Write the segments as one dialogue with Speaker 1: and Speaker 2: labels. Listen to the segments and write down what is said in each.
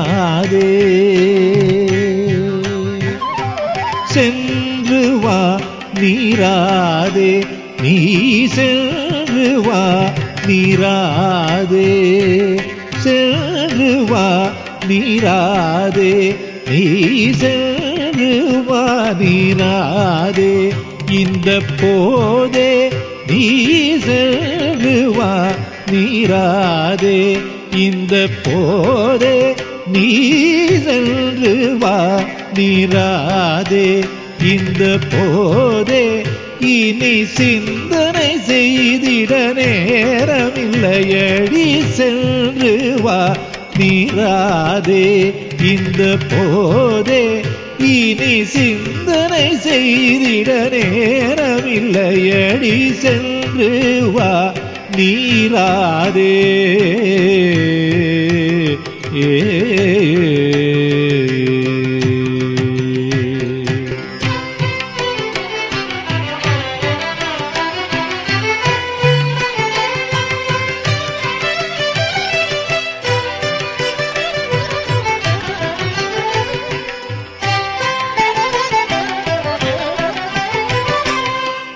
Speaker 1: நீராதே சென்று வா நீராதே நீ சென்று வா நீராதே சென்று வா நீராதே நீ சென்று வா நீராதே இந்த போதே நீ சென்று வா நீராதே இந்த போதே நீ சென்று வா நீராதே இந்த போதே இனி சிந்தனை செய்திட நேரமில்லையடி சென்று வா நீராதே இந்த போதே இனி சிந்தனை செய்திட நேரமில்லையடி சென்று வா நீராதே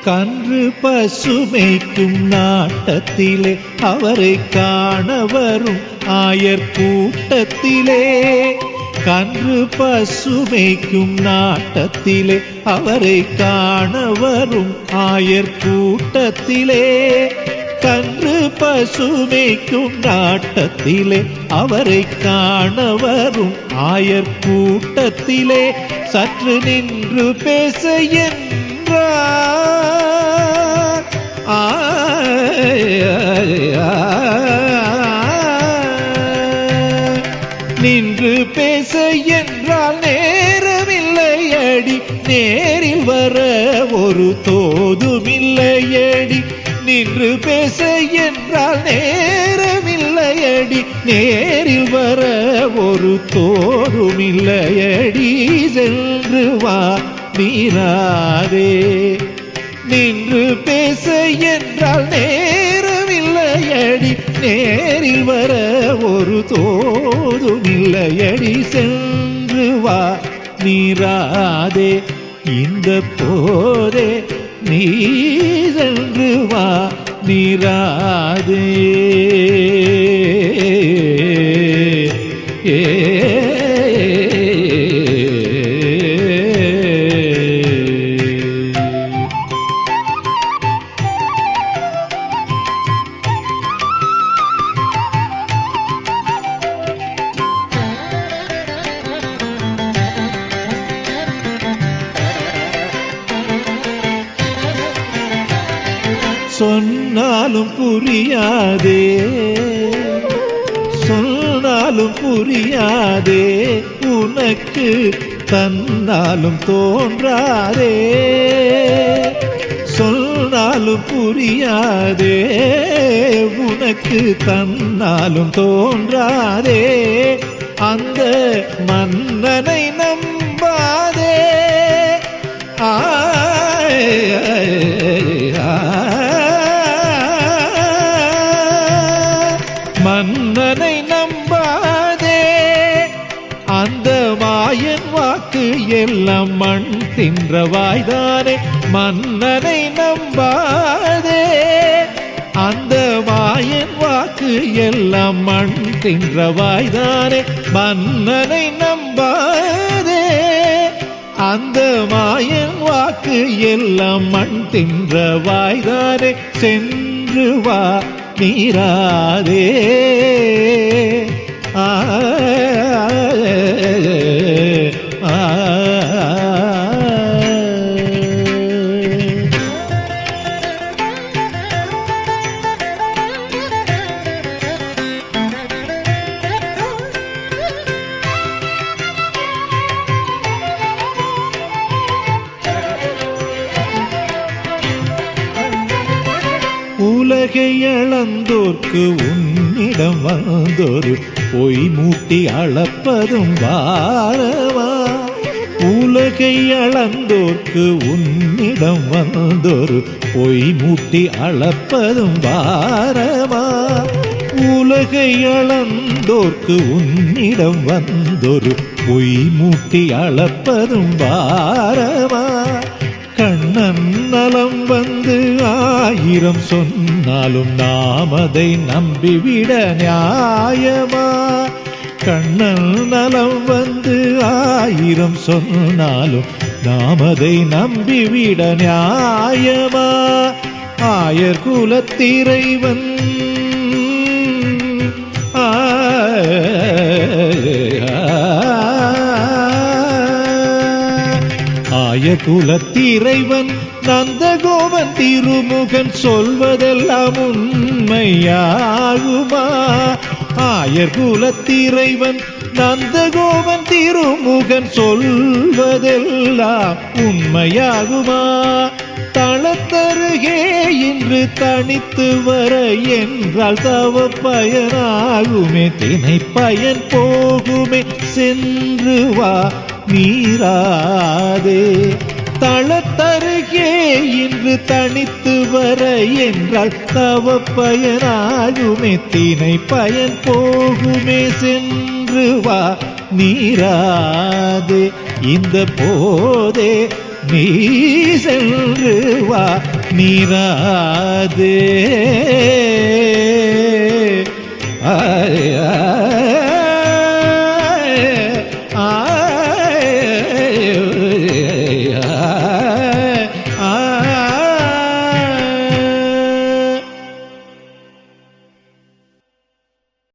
Speaker 1: கன்று பசுமைக்கும் நாட்டத்திலே அவரை காண வரும் ஆயர் கூட்டத்திலே கன்று பசுமைக்கும் நாட்டத்திலே அவரை காண வரும் ஆயர் கூட்டத்திலே கன்று பசுமைக்கும் நாட்டத்திலே அவரை காண வரும் ஆயர் கூட்டத்திலே சற்று நின்று பேச நின்று பேச என்றால் நேரமில்லையடி நேரில் வர ஒரு தோதுமில்லையடி நின்று பேச என்றால் நேரமில்லையடி நேரில் வர ஒரு தோதுமில்லையடி சென்று வா நீராதே நின்று பேச என்றால் நேரமில்லையடி நேரில் வர ஒரு தோதுமில்லையடி சென்று வா நீராதே இந்த போதே நீ சென்று வா நீராதே சொன்னாலும் புரியாதே சொன்னாலும் புரியாதே உனக்கு தன்னாலும் தோன்றாதே சொன்னாலும் புரியாதே உனக்கு தன்னாலும் தோன்றாதே அந்த மன்னனை நம்பாதே மன்னனை நம்பாதே அந்த மாயன் வாக்கு எல்லாம் மண் தின்ற வாய்தானே மன்னனை நம்பாதே அந்த மாயன் வாக்கு எல்லாம் மண் தின்ற வாய்தானே மன்னனை நம்பாதே அந்த மாயன் வாக்கு எல்லாம் மண் தின்ற வாய்தானே சென்று வா நீராதே உலகை அளந்தோர்க்கு உன்னிடம் வந்தோரு பொய் மூட்டி அளப்பதும் வாரவா உலகை அளந்தோர்க்கு உன்னிடம் வந்தோரு பொய் மூட்டி அளப்பதும் வாரவா உலகை அளந்தோர்க்கு உன்னிடம் வந்தொரு பொய் மூட்டி அளப்பதும் பாரமா கண்ணன் நலம் வந்து 1000 சொன்னாலும் நாம் அதை நம்பிவிட நியாயமா கண்ணன் நலம் வந்து 1000 சொன்னாலும் நாம் அதை நம்பிவிட நியாயமா ஆயர் குலத்திறைவன் ஆயர் குலத்திறைவன் நந்தகோபன் திருமுகன் சொல்வதெல்லாம் உண்மையாகுமா ஆயர் குலத்திறைவன் நந்தகோபன் திருமுகன் சொல்வதெல்லாம் உண்மையாகுமா தளத்தருகே இன்று தனித்து வர என்றால் தவ பயனாகுமே தினை பயன் போகுமே சென்று வா மீறாதே தளத்தருகே இன்று தனித்து வர என்றால் தவ பயனாகுமே தினை பயன் போகுமே சென்று வா நீராதே இந்த போதே நீ சென்று வா நீராதே